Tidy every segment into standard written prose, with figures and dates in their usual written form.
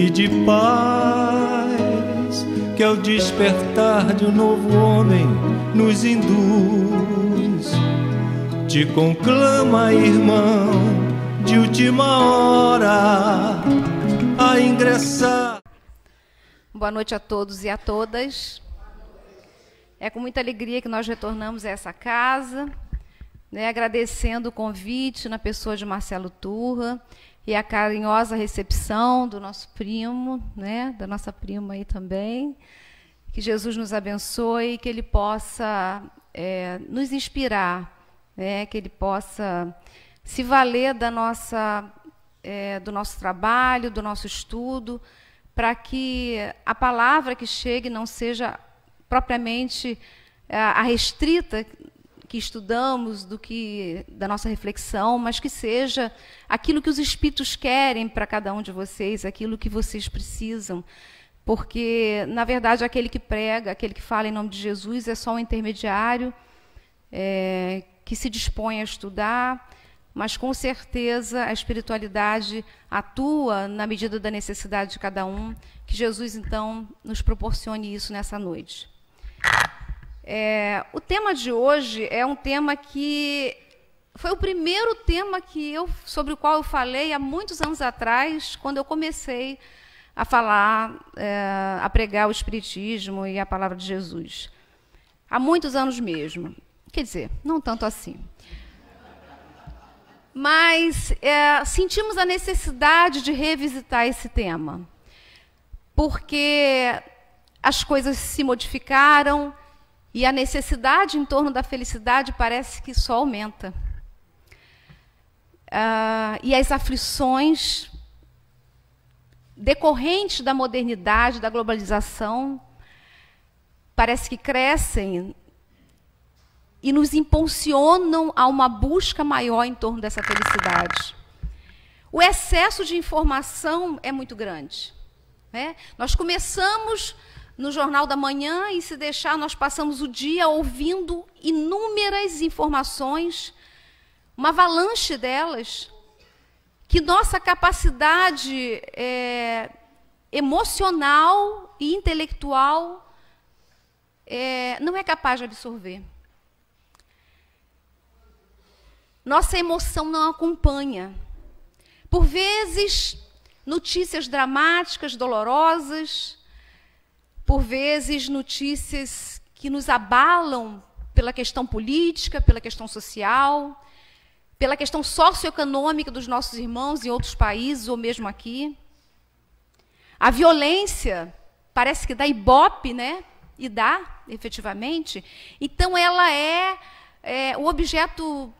e de paz, que ao despertar de um novo homem nos induz. Te conclama, irmão, de última hora a ingressar. Boa noite a todos e a todas. É com muita alegria que nós retornamos a essa casa, né, agradecendo o convite na pessoa de Marcelo Turra e a carinhosa recepção do nosso primo, né, da nossa prima aí também. Que Jesus nos abençoe e que Ele possa nos inspirar, né, que Ele possa se valer do nosso trabalho, do nosso estudo, para que a palavra que chegue não seja propriamente a restrita que estudamos, da nossa reflexão, mas que seja aquilo que os Espíritos querem para cada um de vocês, aquilo que vocês precisam. Porque, na verdade, aquele que prega, aquele que fala em nome de Jesus é só um intermediário que se dispõe a estudar, mas, com certeza, a espiritualidade atua na medida da necessidade de cada um. Que Jesus, então, nos proporcione isso nessa noite. O tema de hoje é um tema que foi o primeiro tema sobre o qual eu falei há muitos anos atrás, quando eu comecei a falar, a pregar o Espiritismo e a palavra de Jesus. Há muitos anos mesmo. Quer dizer, não tanto assim. Mas sentimos a necessidade de revisitar esse tema, porque as coisas se modificaram e a necessidade em torno da felicidade parece que só aumenta. E as aflições decorrentes da modernidade, da globalização, parece que crescem e nos impulsionam a uma busca maior em torno dessa felicidade. O excesso de informação é muito grande, né? Nós começamos no Jornal da Manhã e, se deixar, nós passamos o dia ouvindo inúmeras informações, uma avalanche delas, que nossa capacidade emocional e intelectual não é capaz de absorver. Nossa emoção não acompanha. Por vezes, notícias dramáticas, dolorosas, por vezes, notícias que nos abalam pela questão política, pela questão social, pela questão socioeconômica dos nossos irmãos em outros países, ou mesmo aqui. A violência parece que dá ibope, né? E dá, efetivamente. Então, ela é o objeto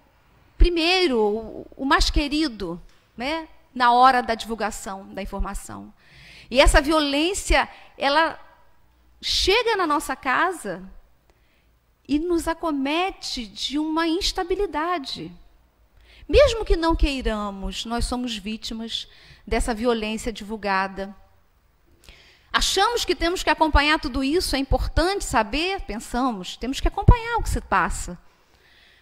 primeiro, o mais querido, né, na hora da divulgação da informação. E essa violência, ela chega na nossa casa e nos acomete de uma instabilidade. Mesmo que não queiramos, nós somos vítimas dessa violência divulgada. Achamos que temos que acompanhar tudo isso, é importante saber, pensamos, temos que acompanhar o que se passa.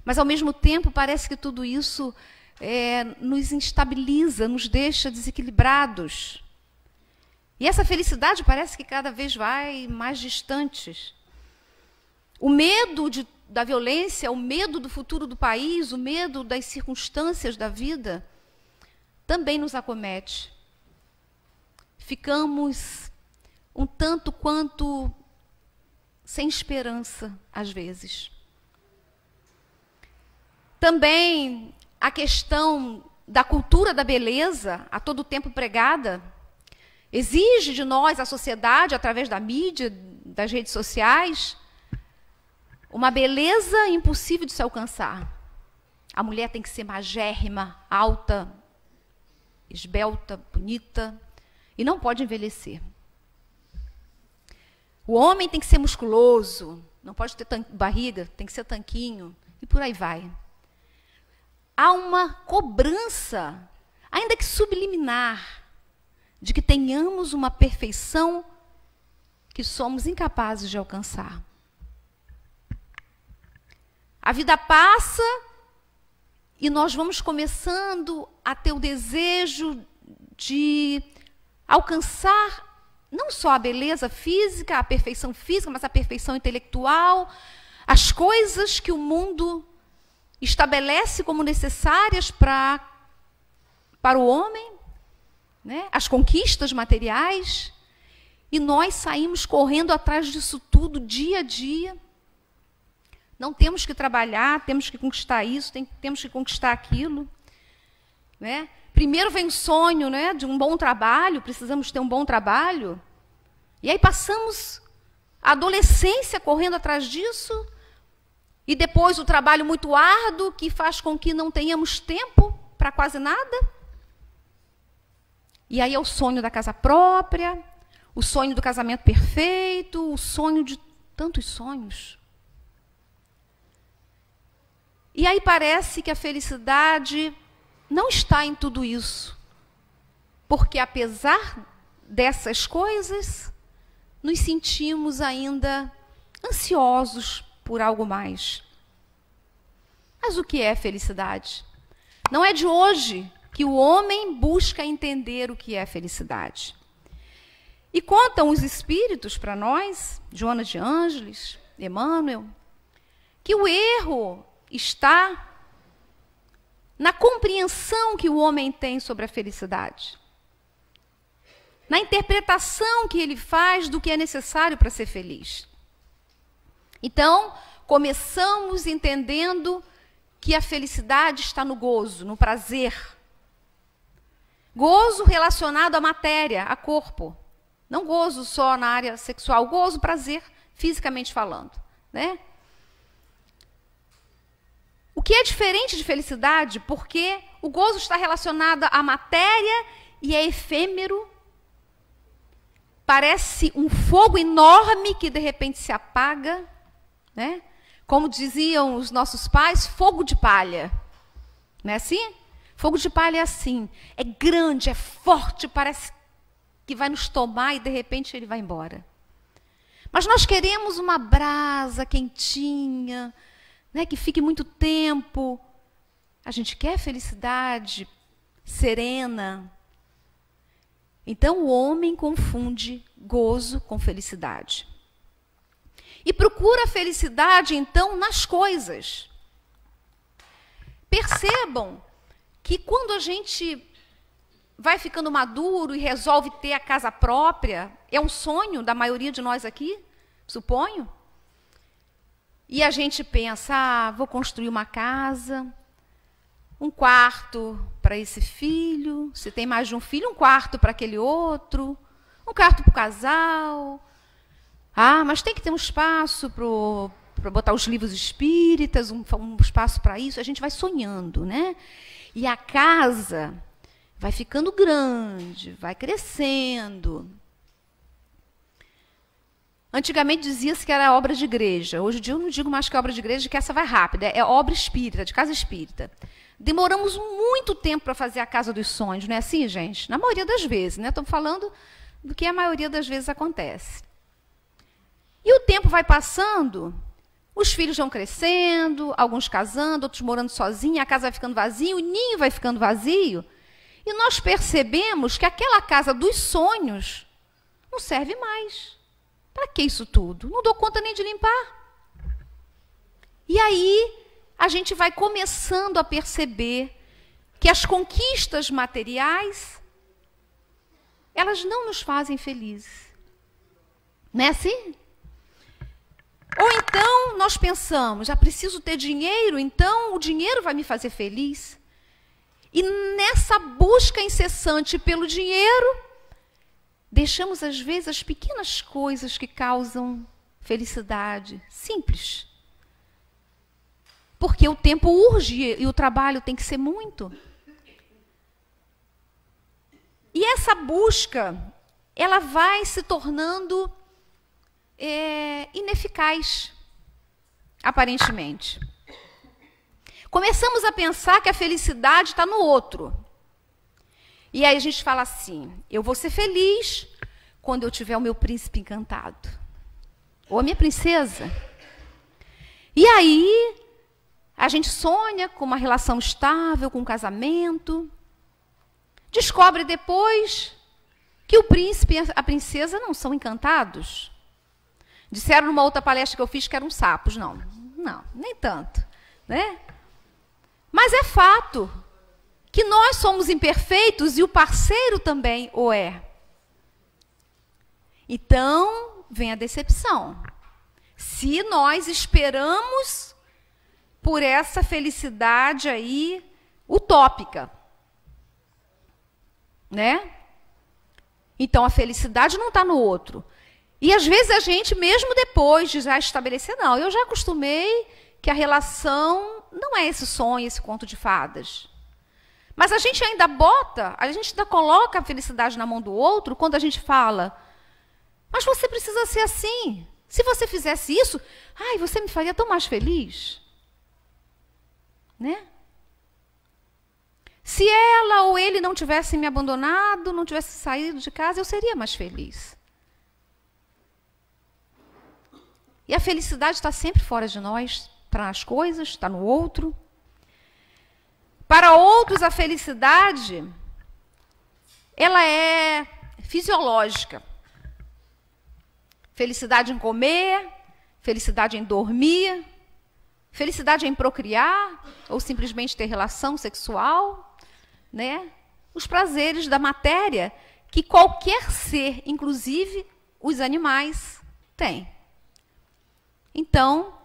Mas, ao mesmo tempo, parece que tudo isso nos instabiliza, nos deixa desequilibrados. E essa felicidade parece que cada vez vai mais distante. O medo da violência, o medo do futuro do país, o medo das circunstâncias da vida, também nos acomete. Ficamos um tanto quanto sem esperança, às vezes. Também a questão da cultura da beleza, a todo tempo pregada, exige de nós, a sociedade, através da mídia, das redes sociais, uma beleza impossível de se alcançar. A mulher tem que ser magérrima, alta, esbelta, bonita, e não pode envelhecer. O homem tem que ser musculoso, não pode ter barriga, tem que ser tanquinho, e por aí vai. Há uma cobrança, ainda que subliminar, de que tenhamos uma perfeição que somos incapazes de alcançar. A vida passa e nós vamos começando a ter o desejo de alcançar não só a beleza física, a perfeição física, mas a perfeição intelectual, as coisas que o mundo estabelece como necessárias para o homem, né? As conquistas materiais, e nós saímos correndo atrás disso tudo dia a dia. Não temos que trabalhar, temos que conquistar isso, temos que conquistar aquilo, né? Primeiro vem o sonho, né, de um bom trabalho, precisamos ter um bom trabalho. E aí passamos a adolescência correndo atrás disso. E depois o trabalho muito árduo, que faz com que não tenhamos tempo para quase nada. E aí é o sonho da casa própria, o sonho do casamento perfeito, o sonho de tantos sonhos. E aí parece que a felicidade não está em tudo isso. Porque apesar dessas coisas, nos sentimos ainda ansiosos por algo mais. Mas o que é felicidade? Não é de hoje que o homem busca entender o que é felicidade. E contam os espíritos para nós, Joana de Ângeles, Emmanuel, que o erro está na compreensão que o homem tem sobre a felicidade, na interpretação que ele faz do que é necessário para ser feliz. Então, começamos entendendo que a felicidade está no gozo, no prazer. Gozo relacionado à matéria, a corpo. Não gozo só na área sexual, gozo, prazer, fisicamente falando, né? O que é diferente de felicidade, porque o gozo está relacionado à matéria e é efêmero. Parece um fogo enorme que de repente se apaga, né? Como diziam os nossos pais, fogo de palha. Não é assim? Fogo de palha é assim, é grande, é forte, parece que vai nos tomar e de repente ele vai embora. Mas nós queremos uma brasa quentinha, né, que fique muito tempo. A gente quer felicidade serena. Então o homem confunde gozo com felicidade. E procura a felicidade, então, nas coisas. Percebam que quando a gente vai ficando maduro e resolve ter a casa própria, é um sonho da maioria de nós aqui, suponho. E a gente pensa, vou construir uma casa, um quarto para esse filho, se tem mais de um filho, um quarto para aquele outro, um quarto para o casal. Mas tem que ter um espaço para botar os livros espíritas, um espaço para isso. A gente vai sonhando, né? E a casa vai ficando grande, vai crescendo. Antigamente dizia-se que era obra de igreja. Hoje em dia eu não digo mais que é obra de igreja, que essa vai rápida. É obra espírita, de casa espírita. Demoramos muito tempo para fazer a casa dos sonhos, não é assim, gente? Na maioria das vezes, né? Estamos falando do que a maioria das vezes acontece. E o tempo vai passando, os filhos vão crescendo, alguns casando, outros morando sozinhos, a casa vai ficando vazia, o ninho vai ficando vazio. E nós percebemos que aquela casa dos sonhos não serve mais. Para que isso tudo? Não dou conta nem de limpar. E aí a gente vai começando a perceber que as conquistas materiais, elas não nos fazem felizes. Não é assim? Ou então nós pensamos, já preciso ter dinheiro, então o dinheiro vai me fazer feliz. E nessa busca incessante pelo dinheiro, deixamos às vezes as pequenas coisas que causam felicidade, simples. Porque o tempo urge e o trabalho tem que ser muito. E essa busca, ela vai se tornando ineficaz, aparentemente. Começamos a pensar que a felicidade está no outro. E aí a gente fala assim, eu vou ser feliz quando eu tiver o meu príncipe encantado. Ou a minha princesa. E aí a gente sonha com uma relação estável, com um casamento. Descobre depois que o príncipe e a princesa não são encantados. Disseram numa outra palestra que eu fiz que eram sapos. Não, nem tanto, né? Mas é fato que nós somos imperfeitos e o parceiro também o é. Então, vem a decepção. Se nós esperamos por essa felicidade aí utópica, né? Então, a felicidade não está no outro. E, às vezes, a gente, mesmo depois de já estabelecer, não, eu já acostumei que a relação não é esse sonho, esse conto de fadas. Mas a gente ainda coloca a felicidade na mão do outro quando a gente fala, mas você precisa ser assim. Se você fizesse isso, você me faria tão mais feliz. Né? Se ela ou ele não tivesse me abandonado, não tivesse saído de casa, eu seria mais feliz. E a felicidade está sempre fora de nós, está nas coisas, está no outro. Para outros, a felicidade, ela é fisiológica. Felicidade em comer, felicidade em dormir, felicidade em procriar, ou simplesmente ter relação sexual, né? Os prazeres da matéria que qualquer ser, inclusive os animais, tem. Então,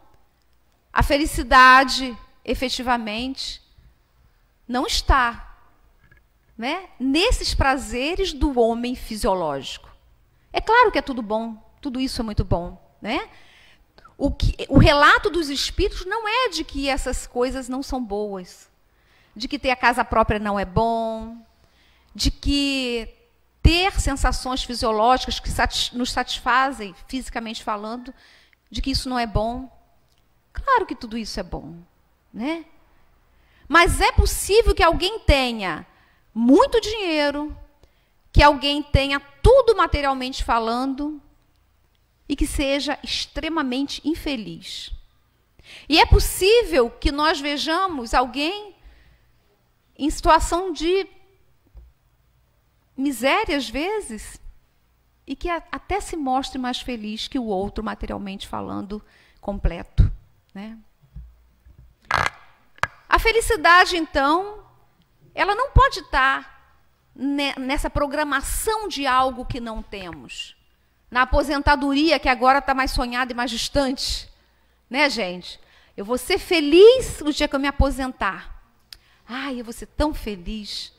a felicidade, efetivamente, não está, né, nesses prazeres do homem fisiológico. É claro que é tudo bom, tudo isso é muito bom, né? O relato dos espíritos não é de que essas coisas não são boas, de que ter a casa própria não é bom, de que ter sensações fisiológicas que nos satisfazem, fisicamente falando, de que isso não é bom. Claro que tudo isso é bom, né? Mas é possível que alguém tenha muito dinheiro, que alguém tenha tudo materialmente falando e que seja extremamente infeliz. E é possível que nós vejamos alguém em situação de miséria, às vezes, e que até se mostre mais feliz que o outro, materialmente falando, completo, né? A felicidade, então, ela não pode estar nessa programação de algo que não temos. Na aposentadoria, que agora está mais sonhada e mais distante. Né, gente? Eu vou ser feliz no dia que eu me aposentar. Ai, eu vou ser tão feliz.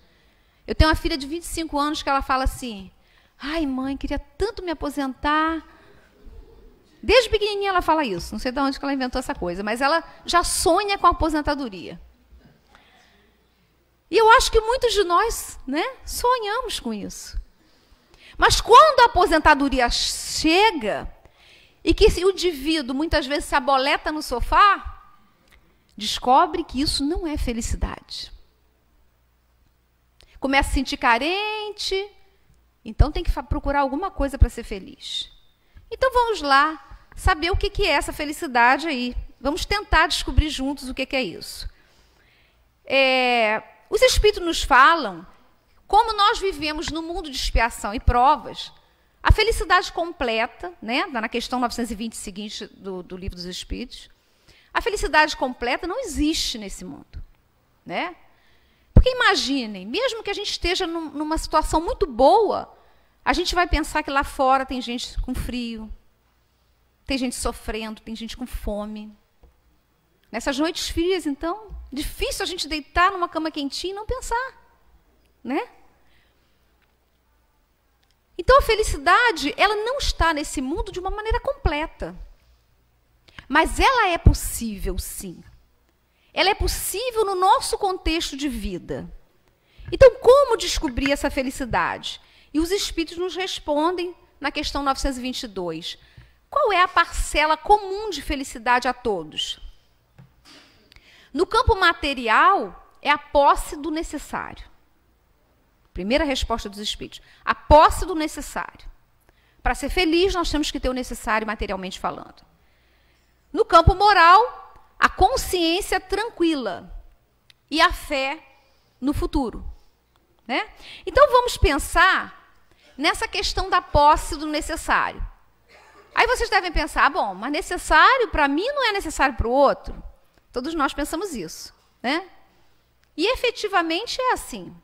Eu tenho uma filha de 25 anos que ela fala assim, ai, mãe, queria tanto me aposentar. Desde pequenininha ela fala isso. Não sei de onde que ela inventou essa coisa, mas ela já sonha com a aposentadoria. E eu acho que muitos de nós, né, sonhamos com isso. Mas quando a aposentadoria chega, e que o indivíduo muitas vezes se aboleta no sofá, descobre que isso não é felicidade. Começa a se sentir carente, então tem que procurar alguma coisa para ser feliz. Então vamos lá saber o que é essa felicidade aí. Vamos tentar descobrir juntos o que é isso. Os Espíritos nos falam, como nós vivemos no mundo de expiação e provas, a felicidade completa, né, na questão 920 seguinte do Livro dos Espíritos, a felicidade completa não existe nesse mundo. Né? Porque imaginem, mesmo que a gente esteja numa situação muito boa, a gente vai pensar que lá fora tem gente com frio, tem gente sofrendo, tem gente com fome. Nessas noites frias, então, difícil a gente deitar numa cama quentinha e não pensar. Né? Então, a felicidade, ela não está nesse mundo de uma maneira completa. Mas ela é possível, sim. Ela é possível no nosso contexto de vida. Então, como descobrir essa felicidade? E os Espíritos nos respondem na questão 922. Qual é a parcela comum de felicidade a todos? No campo material, é a posse do necessário. Primeira resposta dos Espíritos. A posse do necessário. Para ser feliz, nós temos que ter o necessário materialmente falando. No campo moral, a consciência tranquila e a fé no futuro. Né? Então, vamos pensar nessa questão da posse do necessário. Aí vocês devem pensar, bom, mas necessário para mim não é necessário para o outro. Todos nós pensamos isso, né? E efetivamente é assim.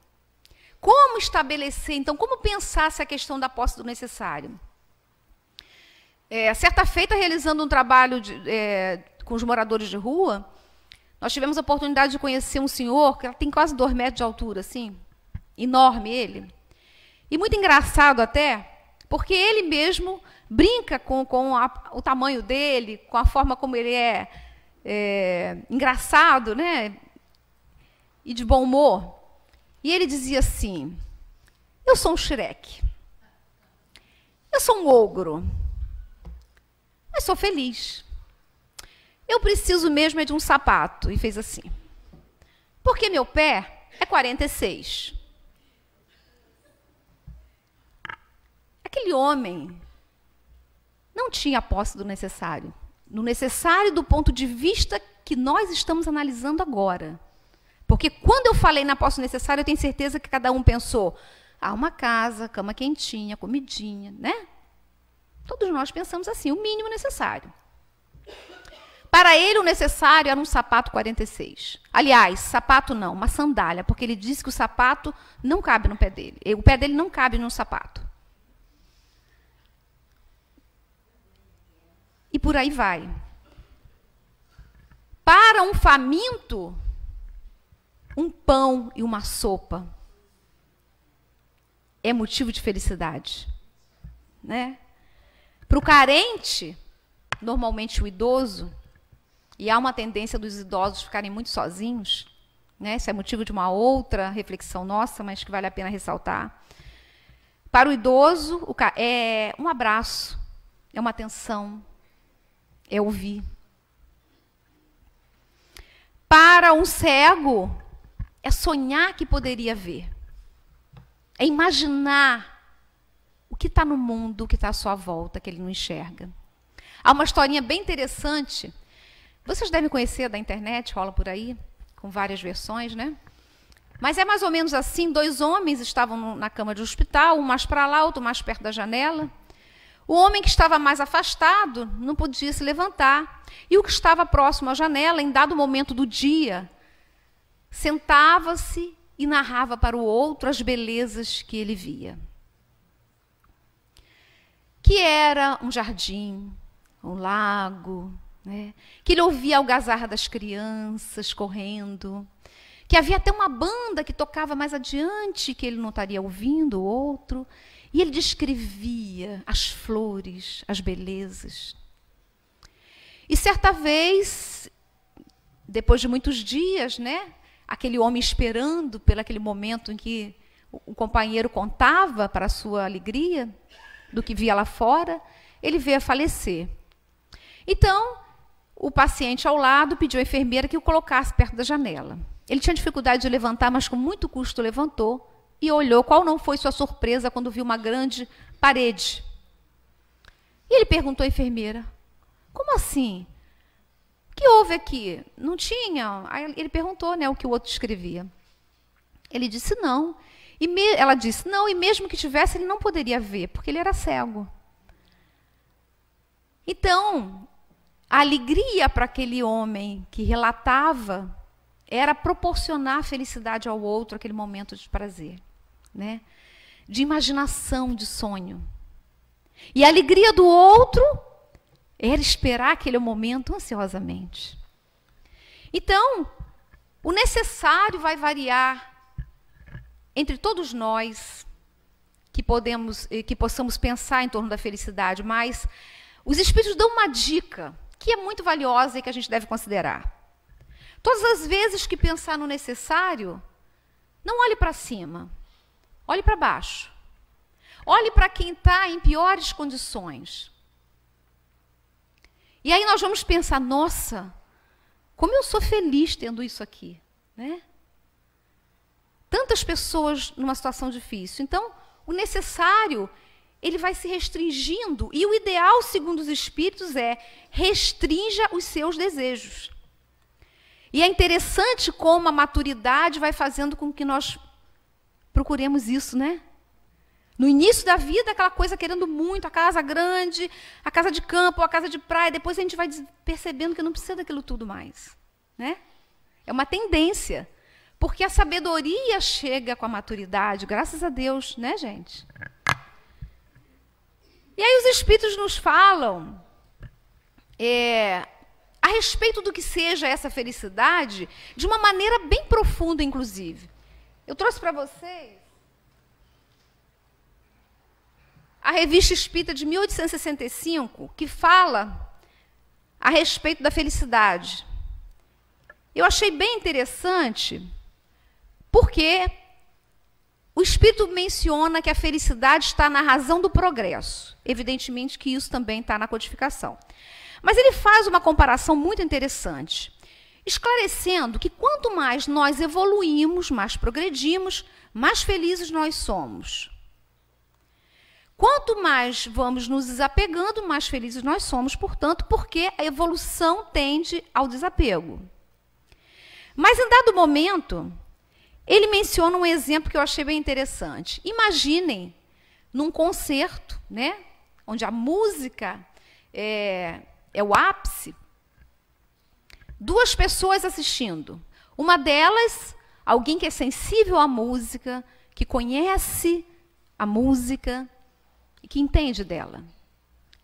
Como estabelecer, então, como pensar essa questão da posse do necessário? Certa feita, realizando um trabalho com os moradores de rua, nós tivemos a oportunidade de conhecer um senhor que tem quase 2 metros de altura, assim, enorme ele. E muito engraçado até, porque ele mesmo brinca com o tamanho dele, com a forma como ele é engraçado, né? E de bom humor. E ele dizia assim, eu sou um Shrek, eu sou um ogro, mas sou feliz. Eu preciso mesmo de um sapato. E fez assim, porque meu pé é 46. Aquele homem não tinha posse do necessário. No necessário do ponto de vista que nós estamos analisando agora. Porque quando eu falei na posse necessária, eu tenho certeza que cada um pensou, uma casa, cama quentinha, comidinha, né? Todos nós pensamos assim, o mínimo necessário. Para ele, o necessário era um sapato 46. Aliás, sapato não, uma sandália, porque ele disse que o sapato não cabe no pé dele. O pé dele não cabe no sapato. E por aí vai. Para um faminto, um pão e uma sopa é motivo de felicidade, né? Para o carente, normalmente o idoso, e há uma tendência dos idosos ficarem muito sozinhos, né? Isso é motivo de uma outra reflexão nossa, mas que vale a pena ressaltar. Para o idoso, é um abraço, é uma atenção, é ouvir. Para um cego, é sonhar que poderia ver. É imaginar o que está no mundo, o que está à sua volta, que ele não enxerga. Há uma historinha bem interessante, vocês devem conhecer da internet, rola por aí, com várias versões, né? Mas é mais ou menos assim, 2 homens estavam na cama de hospital, um mais para lá, outro mais perto da janela. O homem que estava mais afastado não podia se levantar. E o que estava próximo à janela, em dado momento do dia, sentava-se e narrava para o outro as belezas que ele via. Que era um jardim, um lago, né? Que ele ouvia a algazarra das crianças correndo, que havia até uma banda que tocava mais adiante, que ele não estaria ouvindo, o outro. E ele descrevia as flores, as belezas. E certa vez, depois de muitos dias, né, aquele homem esperando por aquele momento em que o companheiro contava para a sua alegria do que via lá fora, ele veio a falecer. Então, o paciente ao lado pediu à enfermeira que o colocasse perto da janela. Ele tinha dificuldade de levantar, mas com muito custo levantou e olhou. Qual não foi sua surpresa quando viu uma grande parede? E ele perguntou à enfermeira, como assim? O que houve aqui? Não tinha? Aí ele perguntou, né, o que o outro escrevia. Ele disse não. Ela disse não, e mesmo que tivesse, ele não poderia ver, porque ele era cego. Então, a alegria para aquele homem que relatava era proporcionar felicidade ao outro, aquele momento de prazer, né? De imaginação, de sonho. E a alegria do outro era esperar aquele momento ansiosamente. Então, o necessário vai variar entre todos nós que possamos pensar em torno da felicidade, mas os Espíritos dão uma dica que é muito valiosa e que a gente deve considerar. Todas as vezes que pensar no necessário, não olhe para cima, olhe para baixo. Olhe para quem está em piores condições. E aí nós vamos pensar, nossa, como eu sou feliz tendo isso aqui, né? Tantas pessoas numa situação difícil. Então, o necessário, ele vai se restringindo. E o ideal, segundo os Espíritos, é restrinja os seus desejos. E é interessante como a maturidade vai fazendo com que nós procuremos isso, né? No início da vida, aquela coisa querendo muito, a casa grande, a casa de campo, a casa de praia. Depois a gente vai percebendo que não precisa daquilo tudo mais, né? É uma tendência. Porque a sabedoria chega com a maturidade, graças a Deus, né, gente? E aí os Espíritos nos falam a respeito do que seja essa felicidade, de uma maneira bem profunda, inclusive. Eu trouxe para vocês a Revista Espírita de 1865, que fala a respeito da felicidade. Eu achei bem interessante, porque o Espírito menciona que a felicidade está na razão do progresso. Evidentemente que isso também está na codificação. Mas ele faz uma comparação muito interessante, esclarecendo que quanto mais nós evoluímos, mais progredimos, mais felizes nós somos. Quanto mais vamos nos desapegando, mais felizes nós somos, portanto, porque a evolução tende ao desapego. Mas, em dado momento, ele menciona um exemplo que eu achei bem interessante. Imaginem, num concerto, né, onde a música é o ápice, duas pessoas assistindo. Uma delas, alguém que é sensível à música, que conhece a música, que entende dela.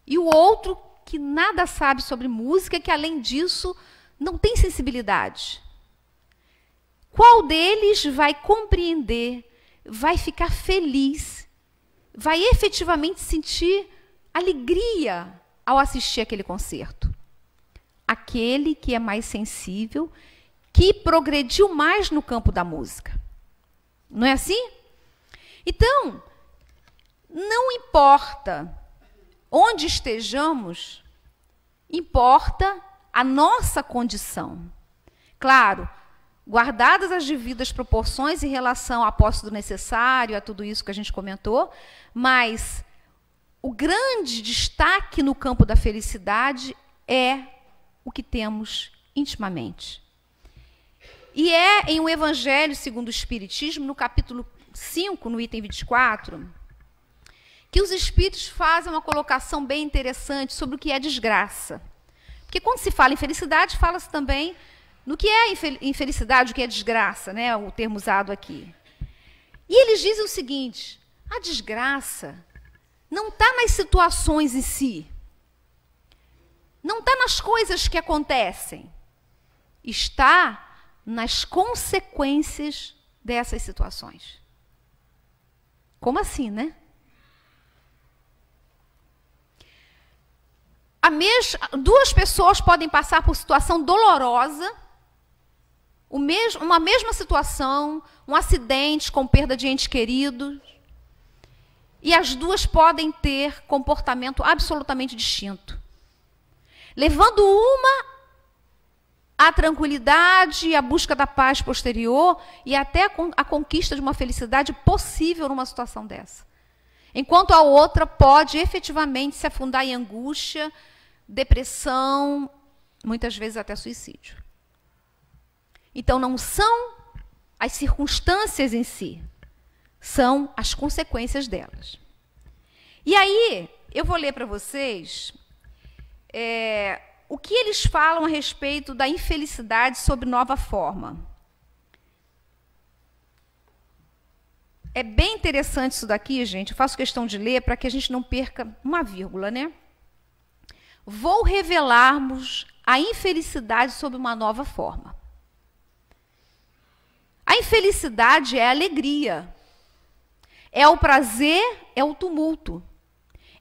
E o outro que nada sabe sobre música, que além disso não tem sensibilidade. Qual deles vai compreender, vai ficar feliz, vai efetivamente sentir alegria ao assistir aquele concerto? Aquele que é mais sensível, que progrediu mais no campo da música. Não é assim? Então, não importa onde estejamos, importa a nossa condição. Claro, guardadas as devidas proporções em relação à posse do necessário, a tudo isso que a gente comentou, mas o grande destaque no campo da felicidade é o que temos intimamente. E é em o Evangelho segundo o Espiritismo, no capítulo 5, no item 24, que os Espíritos fazem uma colocação bem interessante sobre o que é desgraça. Porque quando se fala em felicidade, fala-se também no que é infelicidade, o que é desgraça, né? O termo usado aqui. E eles dizem o seguinte: a desgraça não está nas situações em si, não está nas coisas que acontecem, está nas consequências dessas situações. Como assim, né? Duas pessoas podem passar por situação dolorosa, uma mesma situação, um acidente com perda de entes queridos, e as duas podem ter comportamento absolutamente distinto, levando uma à tranquilidade, à busca da paz posterior e até a conquista de uma felicidade possível numa situação dessa. Enquanto a outra pode efetivamente se afundar em angústia, depressão, muitas vezes até suicídio. Então, não são as circunstâncias em si, são as consequências delas. E aí, eu vou ler para vocês o que eles falam a respeito da infelicidade sob nova forma. É bem interessante isso daqui, gente. Eu faço questão de ler para que a gente não perca uma vírgula, né? Vou revelar-vos a infelicidade sob uma nova forma. A infelicidade é a alegria, é o prazer, é o tumulto,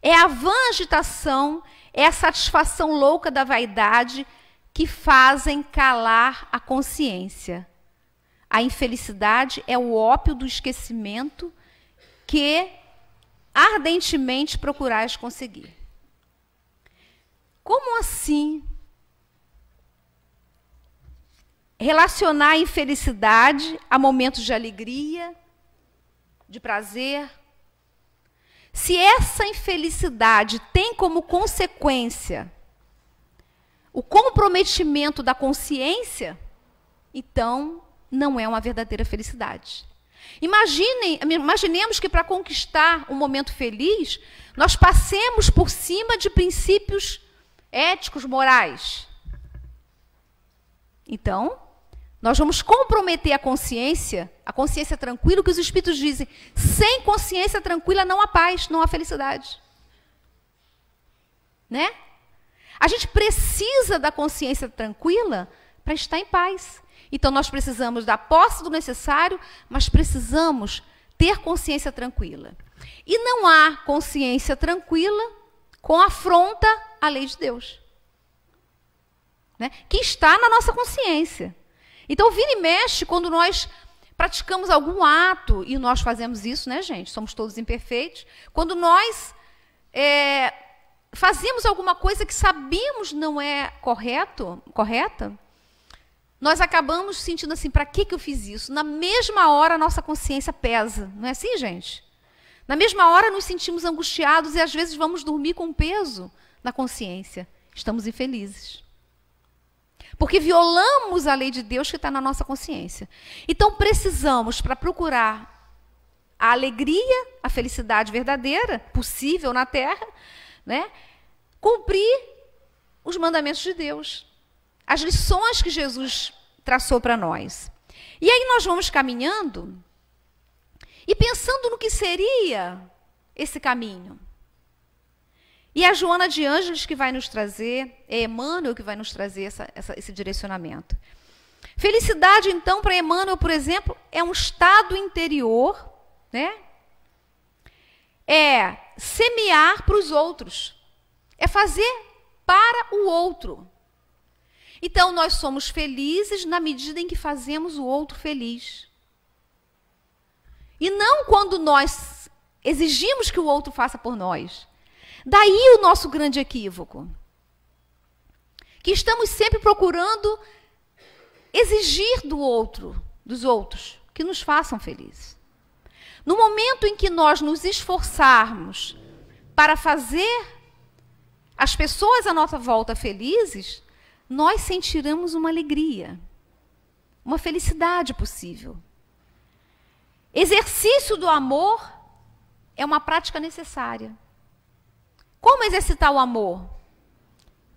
é a vã agitação, é a satisfação louca da vaidade que fazem calar a consciência. A infelicidade é o ópio do esquecimento que ardentemente procurais conseguir. Como assim relacionar a infelicidade a momentos de alegria, de prazer? Se essa infelicidade tem como consequência o comprometimento da consciência, então não é uma verdadeira felicidade. Imaginemos que para conquistar um momento feliz, nós passemos por cima de princípios éticos, morais. Então, nós vamos comprometer a consciência tranquila, que os Espíritos dizem, sem consciência tranquila não há paz, não há felicidade. Né? A gente precisa da consciência tranquila para estar em paz. Então, nós precisamos da posse do necessário, mas precisamos ter consciência tranquila. E não há consciência tranquila com afronta à lei de Deus, né? Que está na nossa consciência. Então, vira e mexe, quando nós praticamos algum ato, e nós fazemos isso, né, gente? Somos todos imperfeitos. Quando nós fazemos alguma coisa que sabemos não é correta, nós acabamos sentindo assim, para que eu fiz isso? Na mesma hora, a nossa consciência pesa. Não é assim, gente? Na mesma hora, nos sentimos angustiados e, às vezes, vamos dormir com peso na consciência. Estamos infelizes. Porque violamos a lei de Deus que está na nossa consciência. Então, precisamos, para procurar a alegria, a felicidade verdadeira, possível na Terra, né, cumprir os mandamentos de Deus. As lições que Jesus traçou para nós. E aí nós vamos caminhando e pensando no que seria esse caminho. E a Joana de Ângeles que vai nos trazer, é Emmanuel que vai nos trazer esse direcionamento. Felicidade, então, para Emmanuel, por exemplo, é um estado interior, né? É semear para os outros. É fazer para o outro. Então, nós somos felizes na medida em que fazemos o outro feliz. E não quando nós exigimos que o outro faça por nós. Daí o nosso grande equívoco. Que estamos sempre procurando exigir do outro, dos outros, que nos façam felizes. No momento em que nós nos esforçarmos para fazer as pessoas à nossa volta felizes, nós sentiremos uma alegria, uma felicidade possível. Exercício do amor é uma prática necessária. Como exercitar o amor?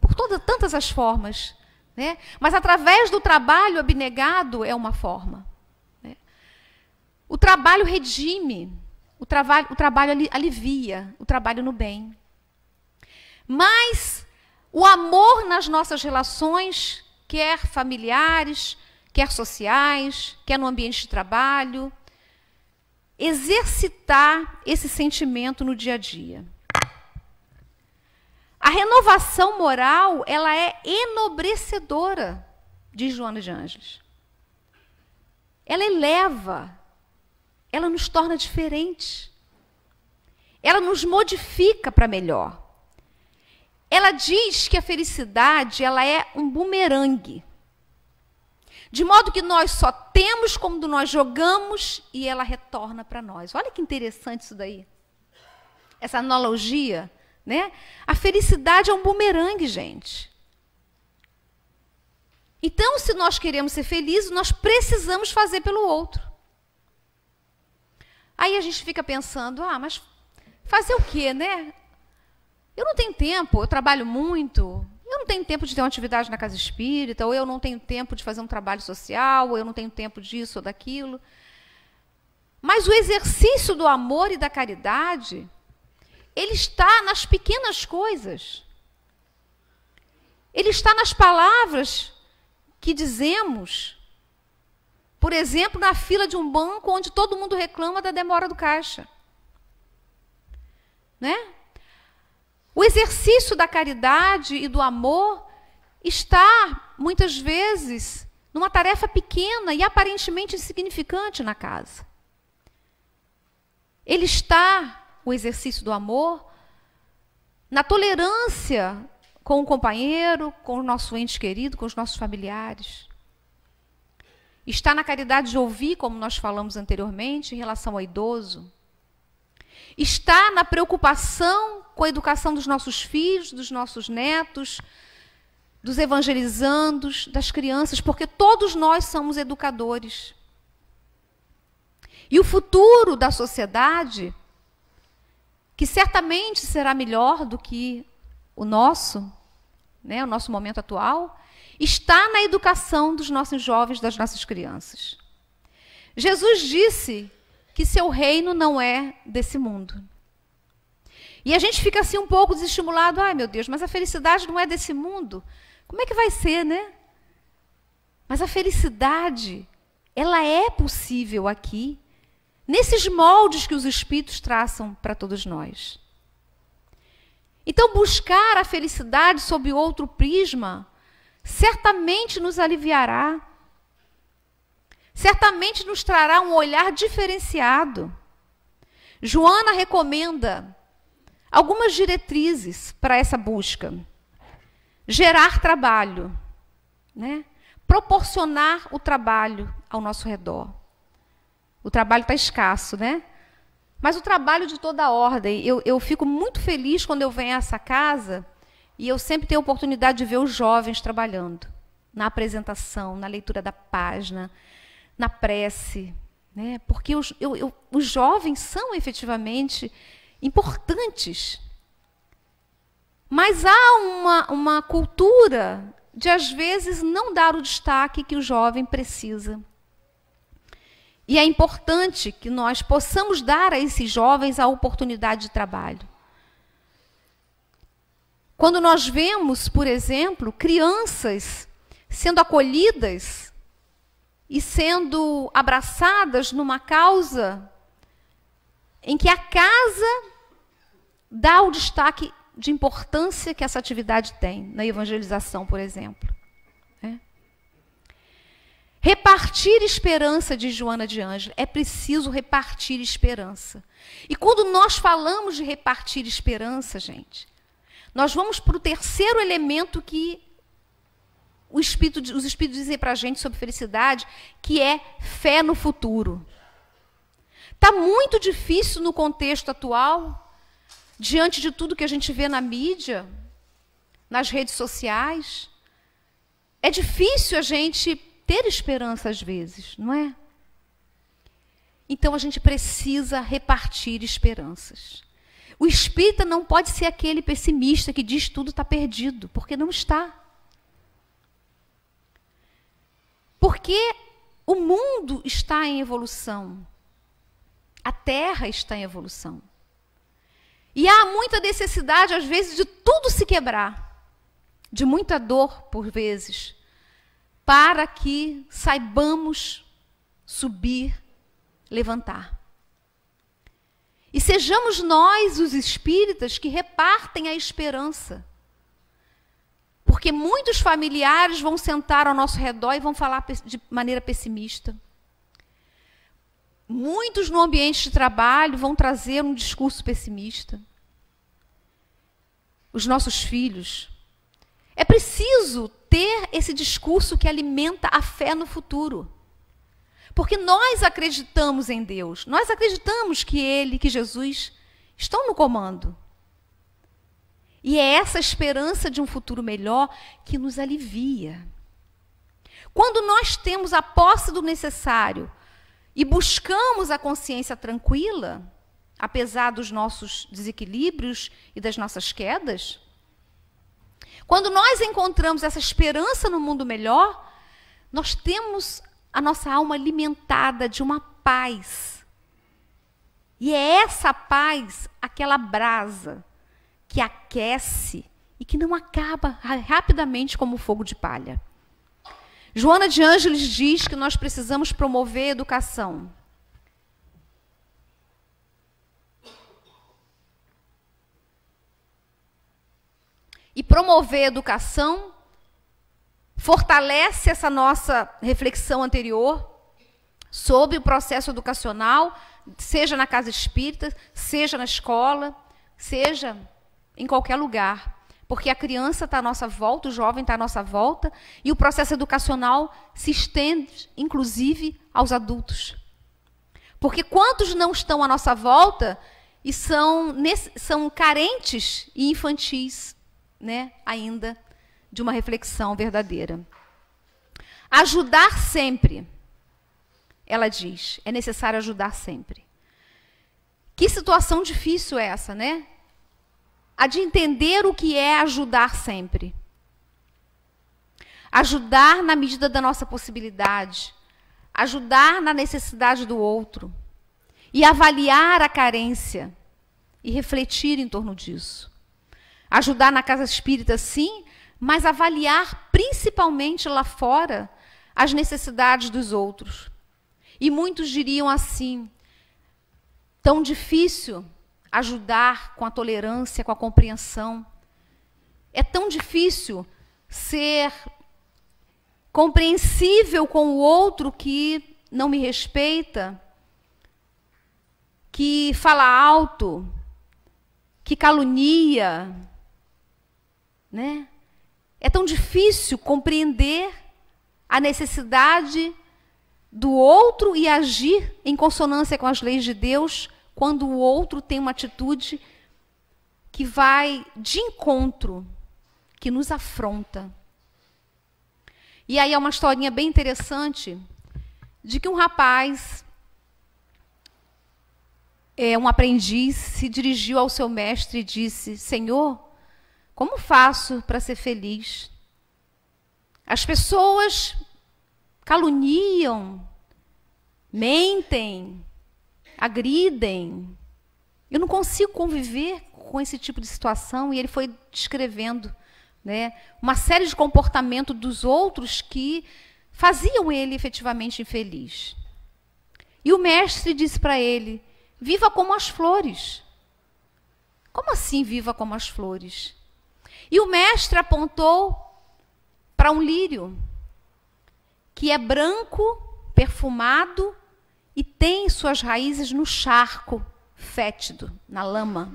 Por tantas as formas, né? Mas através do trabalho abnegado é uma forma. Né? O trabalho redime, o trabalho alivia, o trabalho no bem. Mas o amor nas nossas relações, quer familiares, quer sociais, quer no ambiente de trabalho, exercitar esse sentimento no dia a dia. A renovação moral, ela é enobrecedora, diz Joana de Ângeles. Ela eleva, ela nos torna diferentes, ela nos modifica para melhor. Ela diz que a felicidade, ela é um bumerangue. De modo que nós só temos quando nós jogamos e ela retorna para nós. Olha que interessante isso daí. Essa analogia, né? A felicidade é um bumerangue, gente. Então, se nós queremos ser felizes, nós precisamos fazer pelo outro. Aí a gente fica pensando, mas fazer o quê, né? Eu não tenho tempo, eu trabalho muito, eu não tenho tempo de ter uma atividade na casa espírita, ou eu não tenho tempo de fazer um trabalho social, ou eu não tenho tempo disso ou daquilo. Mas o exercício do amor e da caridade, ele está nas pequenas coisas. Ele está nas palavras que dizemos. Por exemplo, na fila de um banco onde todo mundo reclama da demora do caixa. Né? O exercício da caridade e do amor está, muitas vezes, numa tarefa pequena e aparentemente insignificante na casa. Ele está, o exercício do amor, na tolerância com o companheiro, com o nosso ente querido, com os nossos familiares. Está na caridade de ouvir, como nós falamos anteriormente, em relação ao idoso. Está na preocupação com a educação dos nossos filhos, dos nossos netos, dos evangelizandos, das crianças, porque todos nós somos educadores. E o futuro da sociedade, que certamente será melhor do que o nosso, né, o nosso momento atual, está na educação dos nossos jovens, das nossas crianças. Jesus disse que seu reino não é desse mundo. E a gente fica assim um pouco desestimulado. Ai, meu Deus, mas a felicidade não é desse mundo. Como é que vai ser, né? Mas a felicidade, ela é possível aqui, nesses moldes que os Espíritos traçam para todos nós. Então, buscar a felicidade sob outro prisma certamente nos aliviará, certamente nos trará um olhar diferenciado. Joana recomenda algumas diretrizes para essa busca. Gerar trabalho, né? Proporcionar o trabalho ao nosso redor. O trabalho está escasso, né? Mas o trabalho de toda a ordem. Eu fico muito feliz quando eu venho a essa casa e eu sempre tenho a oportunidade de ver os jovens trabalhando. Na apresentação, na leitura da página, na prece. Né? Porque os jovens são efetivamente importantes. Mas há uma cultura de, às vezes, não dar o destaque que o jovem precisa. E é importante que nós possamos dar a esses jovens a oportunidade de trabalho. Quando nós vemos, por exemplo, crianças sendo acolhidas e sendo abraçadas numa causa em que a casa dá o destaque de importância que essa atividade tem, na evangelização, por exemplo. Repartir esperança, diz Joana de Ângeles. É preciso repartir esperança. E quando nós falamos de repartir esperança, gente, nós vamos para o terceiro elemento que os Espíritos dizem para a gente sobre felicidade, que é fé no futuro. Está muito difícil no contexto atual, diante de tudo que a gente vê na mídia, nas redes sociais. É difícil a gente ter esperança às vezes, não é? Então a gente precisa repartir esperanças. O espírita não pode ser aquele pessimista que diz tudo está perdido, porque não está. Porque o mundo está em evolução. A Terra está em evolução. E há muita necessidade, às vezes, de tudo se quebrar. De muita dor, por vezes, para que saibamos subir, levantar. E sejamos nós, os espíritas, que repartem a esperança. Porque muitos familiares vão sentar ao nosso redor e vão falar de maneira pessimista. Muitos no ambiente de trabalho vão trazer um discurso pessimista. Os nossos filhos. É preciso ter esse discurso que alimenta a fé no futuro. Porque nós acreditamos em Deus. Nós acreditamos que Ele, que Jesus, estão no comando. E é essa esperança de um futuro melhor que nos alivia. Quando nós temos a posse do necessário e buscamos a consciência tranquila, apesar dos nossos desequilíbrios e das nossas quedas, quando nós encontramos essa esperança no mundo melhor, nós temos a nossa alma alimentada de uma paz. E é essa paz, aquela brasa, que aquece e que não acaba rapidamente como fogo de palha. Joana de Ângeles diz que nós precisamos promover a educação. E promover a educação fortalece essa nossa reflexão anterior sobre o processo educacional, seja na casa espírita, seja na escola, seja em qualquer lugar. Porque a criança está à nossa volta, o jovem está à nossa volta, e o processo educacional se estende, inclusive, aos adultos. Porque quantos não estão à nossa volta e são carentes e infantis, né, ainda, de uma reflexão verdadeira. Ajudar sempre. ela diz, é necessário ajudar sempre. Que situação difícil é essa, né? A de entender o que é ajudar sempre. Ajudar na medida da nossa possibilidade. Ajudar na necessidade do outro. E avaliar a carência. E refletir em torno disso. Ajudar na casa espírita, sim, mas avaliar principalmente lá fora as necessidades dos outros. E muitos diriam assim, tão difícil ajudar com a tolerância, com a compreensão. É tão difícil ser compreensível com o outro que não me respeita, que fala alto, que calunia, né? É tão difícil compreender a necessidade do outro e agir em consonância com as leis de Deus quando o outro tem uma atitude que vai de encontro, que nos afronta. E aí é uma historinha bem interessante de que um rapaz, um aprendiz, se dirigiu ao seu mestre e disse: Senhor, como faço para ser feliz? As pessoas caluniam, mentem, agridem. Eu não consigo conviver com esse tipo de situação. E ele foi descrevendo, né, uma série de comportamentos dos outros que faziam ele efetivamente infeliz. E o mestre disse para ele: viva como as flores. Como assim viva como as flores? E o mestre apontou para um lírio que é branco, perfumado e tem suas raízes no charco fétido, na lama.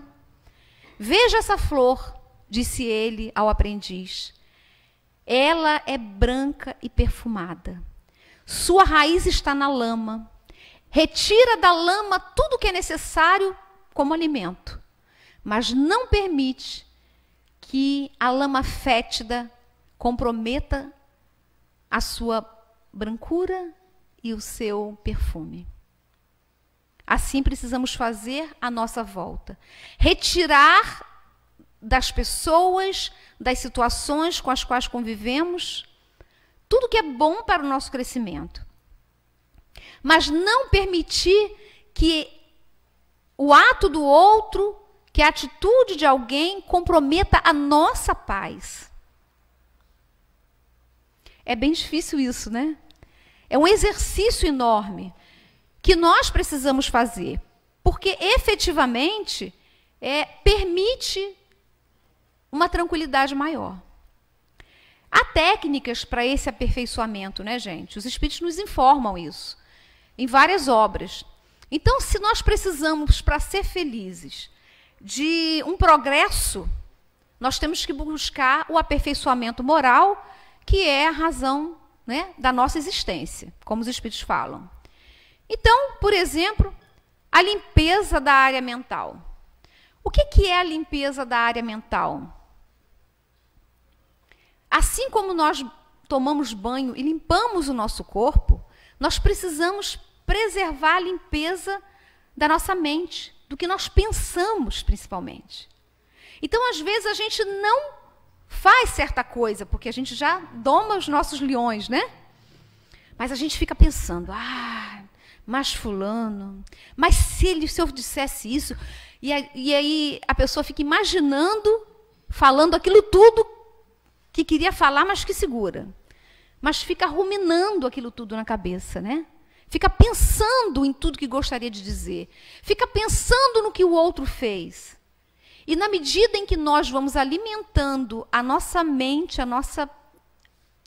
Veja essa flor, disse ele ao aprendiz. Ela é branca e perfumada. Sua raiz está na lama. Retira da lama tudo o que é necessário como alimento, mas não permite que a lama fétida comprometa a sua brancura e o seu perfume. Assim precisamos fazer a nossa volta. Retirar das pessoas, das situações com as quais convivemos, tudo que é bom para o nosso crescimento. Mas não permitir que o ato do outro, que a atitude de alguém comprometa a nossa paz. É bem difícil isso, né? É um exercício enorme que nós precisamos fazer, porque efetivamente permite uma tranquilidade maior. Há técnicas para esse aperfeiçoamento, né, gente? Os espíritos nos informam isso em várias obras. Então, se nós precisamos, para ser felizes, de um progresso, nós temos que buscar o aperfeiçoamento moral, que é a razão, né, da nossa existência, como os espíritos falam. Então, por exemplo, a limpeza da área mental. O que é a limpeza da área mental? Assim como nós tomamos banho e limpamos o nosso corpo, nós precisamos preservar a limpeza da nossa mente, do que nós pensamos, principalmente. Então, às vezes, a gente não faz certa coisa, porque a gente já doma os nossos leões, né? Mas a gente fica pensando, mas fulano, mas se eu dissesse isso, e aí a pessoa fica imaginando, falando aquilo tudo que queria falar, mas que segura. Mas fica ruminando aquilo tudo na cabeça, né? Fica pensando em tudo que gostaria de dizer. Fica pensando no que o outro fez. E na medida em que nós vamos alimentando a nossa mente, a nossa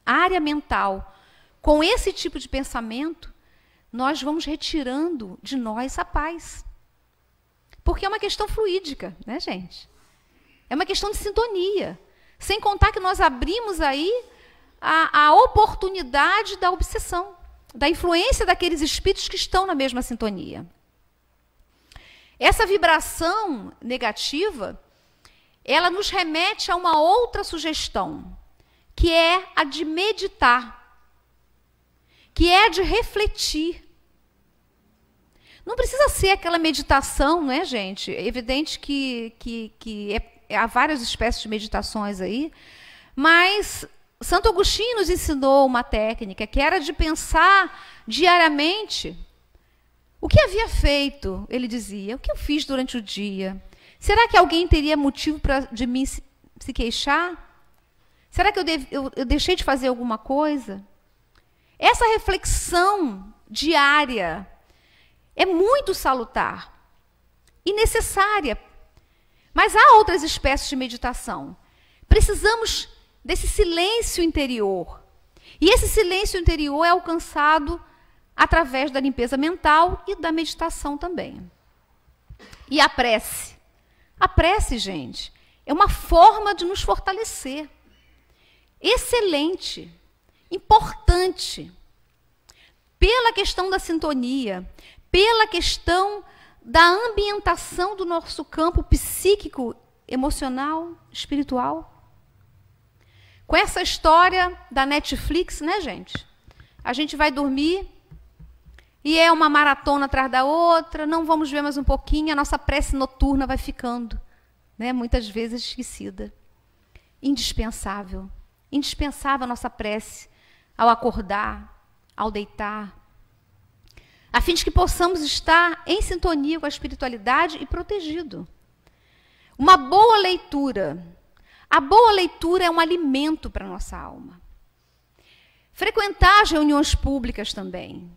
área mental, com esse tipo de pensamento, nós vamos retirando de nós a paz. Porque é uma questão fluídica, né, gente? É uma questão de sintonia. Sem contar que nós abrimos aí a oportunidade da obsessão, da influência daqueles espíritos que estão na mesma sintonia. Essa vibração negativa, ela nos remete a uma outra sugestão, que é a de meditar, que é a de refletir, Não precisa ser aquela meditação, não é, gente? É evidente há várias espécies de meditações aí, mas Santo Agostinho nos ensinou uma técnica que era de pensar diariamente o que havia feito. Ele dizia: o que eu fiz durante o dia? Será que alguém teria motivo de mim se queixar? Será que eu deixei de fazer alguma coisa? Essa reflexão diária é muito salutar e necessária. Mas há outras espécies de meditação. Precisamos desse silêncio interior. E esse silêncio interior é alcançado através da limpeza mental e da meditação também. E a prece? A prece, gente, é uma forma de nos fortalecer. Excelente, importante. Pela questão da sintonia, pela questão da ambientação do nosso campo psíquico, emocional, espiritual. Com essa história da Netflix, né, gente? A gente vai dormir e é uma maratona atrás da outra, não vamos ver mais um pouquinho, a nossa prece noturna vai ficando, né, muitas vezes esquecida. Indispensável. Indispensável a nossa prece ao acordar, ao deitar, a fim de que possamos estar em sintonia com a espiritualidade e protegido. Uma boa leitura. A boa leitura é um alimento para a nossa alma. Frequentar as reuniões públicas também.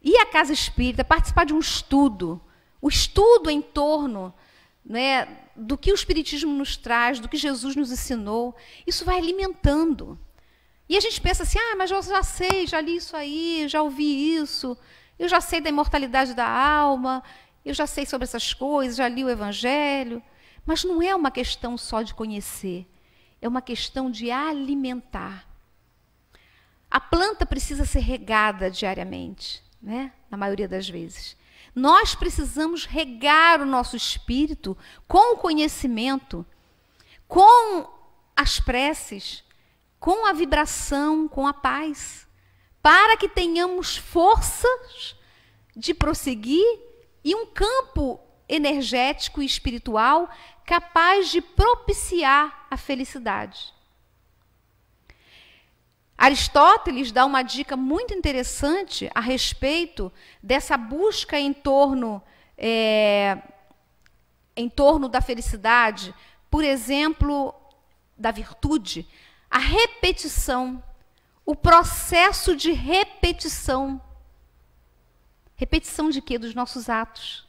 Ir à casa espírita, participar de um estudo. O estudo em torno, né, do que o Espiritismo nos traz, do que Jesus nos ensinou. Isso vai alimentando. E a gente pensa assim, mas eu já sei, já li isso aí, já ouvi isso. Eu já sei da imortalidade da alma, eu já sei sobre essas coisas, já li o Evangelho. Mas não é uma questão só de conhecer, é uma questão de alimentar. A planta precisa ser regada diariamente, né? Na maioria das vezes. Nós precisamos regar o nosso espírito com o conhecimento, com as preces, com a vibração, com a paz, para que tenhamos forças de prosseguir e um campo energético e espiritual capaz de propiciar a felicidade. Aristóteles dá uma dica muito interessante a respeito dessa busca em torno da felicidade, por exemplo, da virtude, a repetição. O processo de repetição. Repetição de quê? Dos nossos atos.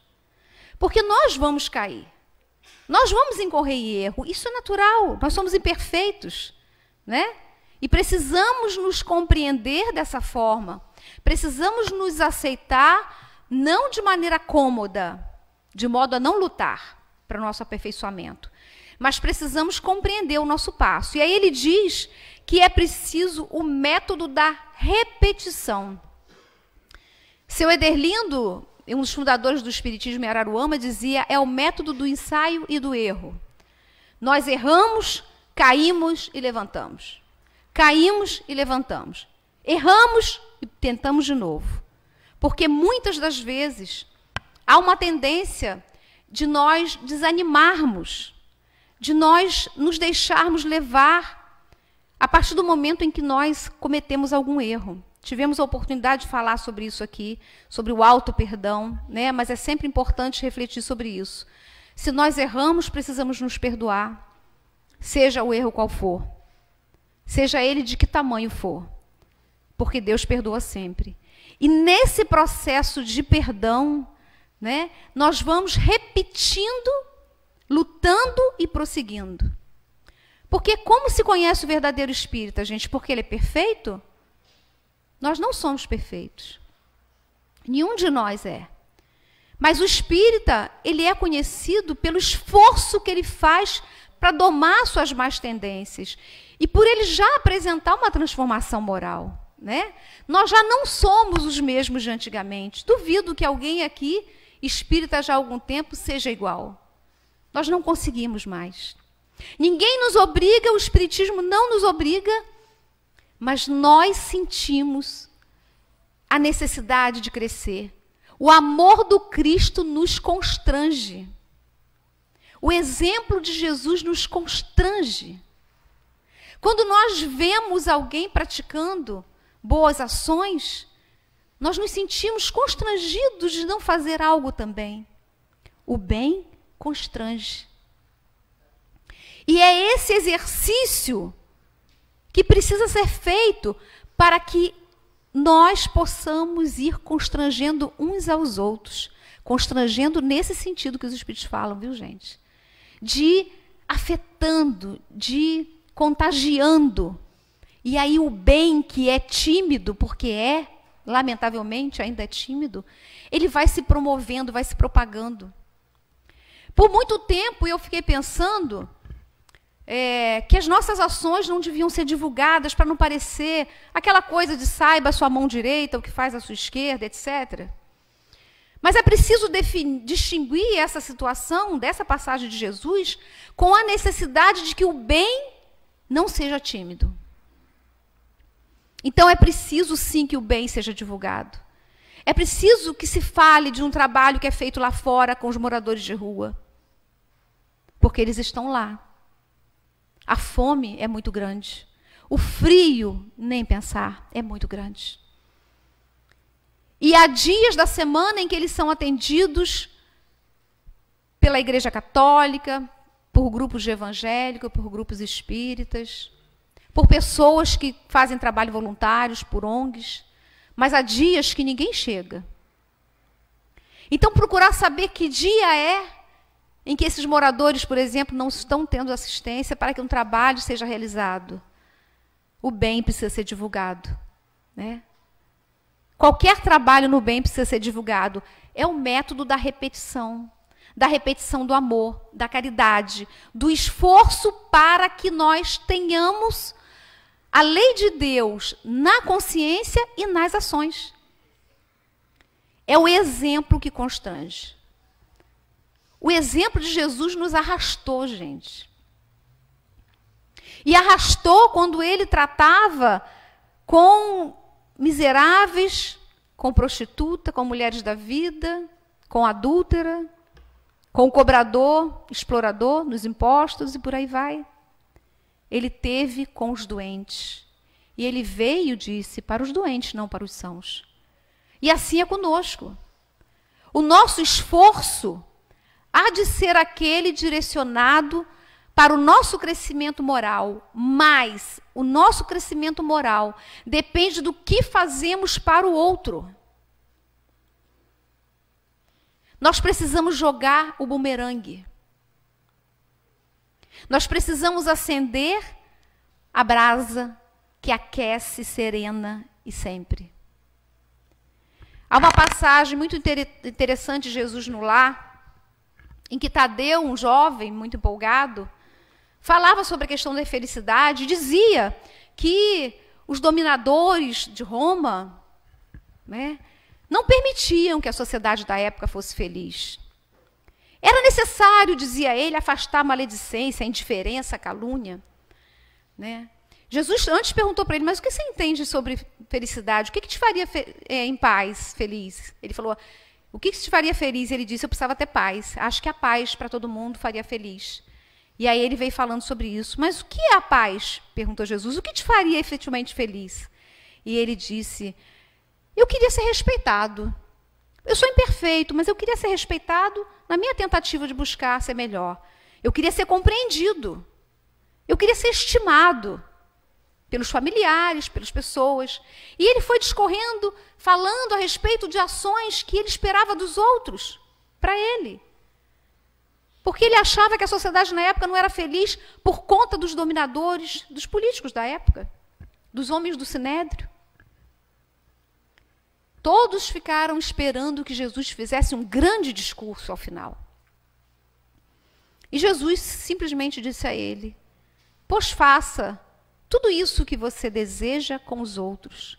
Porque nós vamos cair. Nós vamos incorrer em erro. Isso é natural. Nós somos imperfeitos, né? E precisamos nos compreender dessa forma. Precisamos nos aceitar, não de maneira cômoda, de modo a não lutar para o nosso aperfeiçoamento. Mas precisamos compreender o nosso passo. E aí ele diz que é preciso o método da repetição. Seu Ederlindo, um dos fundadores do Espiritismo em Araruama, dizia: é o método do ensaio e do erro. Nós erramos, caímos e levantamos. Caímos e levantamos. Erramos e tentamos de novo. Porque muitas das vezes há uma tendência de nós desanimarmos, de nós nos deixarmos levar a partir do momento em que nós cometemos algum erro. Tivemos a oportunidade de falar sobre isso aqui, sobre o auto-perdão, né? Mas é sempre importante refletir sobre isso. Se nós erramos, precisamos nos perdoar, seja o erro qual for, seja ele de que tamanho for, porque Deus perdoa sempre. E nesse processo de perdão, né, nós vamos repetindo, lutando e prosseguindo. Porque como se conhece o verdadeiro espírita, gente? Porque ele é perfeito? Nós não somos perfeitos. Nenhum de nós é. Mas o espírita, ele é conhecido pelo esforço que ele faz para domar suas más tendências. E por ele já apresentar uma transformação moral, né? Nós já não somos os mesmos de antigamente. Duvido que alguém aqui, espírita já há algum tempo, seja igual. Nós não conseguimos mais. Ninguém nos obriga, o Espiritismo não nos obriga, mas nós sentimos a necessidade de crescer. O amor do Cristo nos constrange. O exemplo de Jesus nos constrange. Quando nós vemos alguém praticando boas ações, nós nos sentimos constrangidos de não fazer algo também. O bem constrange. E é esse exercício que precisa ser feito para que nós possamos ir constrangendo uns aos outros. Constrangendo nesse sentido que os Espíritos falam, viu, gente? De afetando, de contagiando. E aí o bem que é tímido, porque lamentavelmente ainda é tímido, ele vai se promovendo, vai se propagando. Por muito tempo eu fiquei pensando que as nossas ações não deviam ser divulgadas para não parecer aquela coisa de saiba a sua mão direita, o que faz a sua esquerda, etc. Mas é preciso distinguir essa situação, dessa passagem de Jesus, com a necessidade de que o bem não seja tímido. Então é preciso sim que o bem seja divulgado. É preciso que se fale de um trabalho que é feito lá fora com os moradores de rua. Porque eles estão lá. A fome é muito grande. O frio, nem pensar, é muito grande. E há dias da semana em que eles são atendidos pela Igreja Católica, por grupos de evangélicos, por grupos espíritas, por pessoas que fazem trabalho voluntários, por ONGs, mas há dias que ninguém chega. Então, procurar saber que dia é em que esses moradores, por exemplo, não estão tendo assistência para que um trabalho seja realizado. O bem precisa ser divulgado, né? Qualquer trabalho no bem precisa ser divulgado. É o método da repetição do amor, da caridade, do esforço para que nós tenhamos a lei de Deus na consciência e nas ações. É o exemplo que constrange. O exemplo de Jesus nos arrastou, gente. E arrastou quando ele tratava com miseráveis, com prostituta, com mulheres da vida, com adúltera, com o cobrador, explorador nos impostos e por aí vai. Ele teve com os doentes. E ele veio, disse, para os doentes, não para os sãos. E assim é conosco. O nosso esforço há de ser aquele direcionado para o nosso crescimento moral, mas o nosso crescimento moral depende do que fazemos para o outro. Nós precisamos jogar o bumerangue. Nós precisamos acender a brasa que aquece, serena e sempre. Há uma passagem muito interessante de Jesus no lar, em que Tadeu, um jovem muito empolgado, falava sobre a questão da felicidade, dizia que os dominadores de Roma, né, não permitiam que a sociedade da época fosse feliz. Era necessário, dizia ele, afastar a maledicência, a indiferença, a calúnia. Né? Jesus antes perguntou para ele, mas o que você entende sobre felicidade? O que te faria em paz, feliz? Ele falou, o que te faria feliz? Ele disse, eu precisava ter paz. Acho que a paz para todo mundo faria feliz. E aí ele veio falando sobre isso. Mas o que é a paz? Perguntou Jesus. O que te faria efetivamente feliz? E ele disse, eu queria ser respeitado. Eu sou imperfeito, mas eu queria ser respeitado na minha tentativa de buscar ser melhor. Eu queria ser compreendido. Eu queria ser estimado pelos familiares, pelas pessoas. E ele foi discorrendo, falando a respeito de ações que ele esperava dos outros, para ele. Porque ele achava que a sociedade na época não era feliz por conta dos dominadores, dos políticos da época, dos homens do Sinédrio. Todos ficaram esperando que Jesus fizesse um grande discurso ao final. E Jesus simplesmente disse a ele, pois faça tudo isso que você deseja com os outros.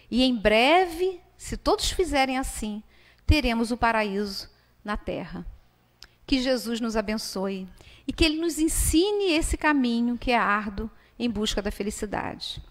E em breve, se todos fizerem assim, teremos o paraíso na terra. Que Jesus nos abençoe e que Ele nos ensine esse caminho que é árduo em busca da felicidade.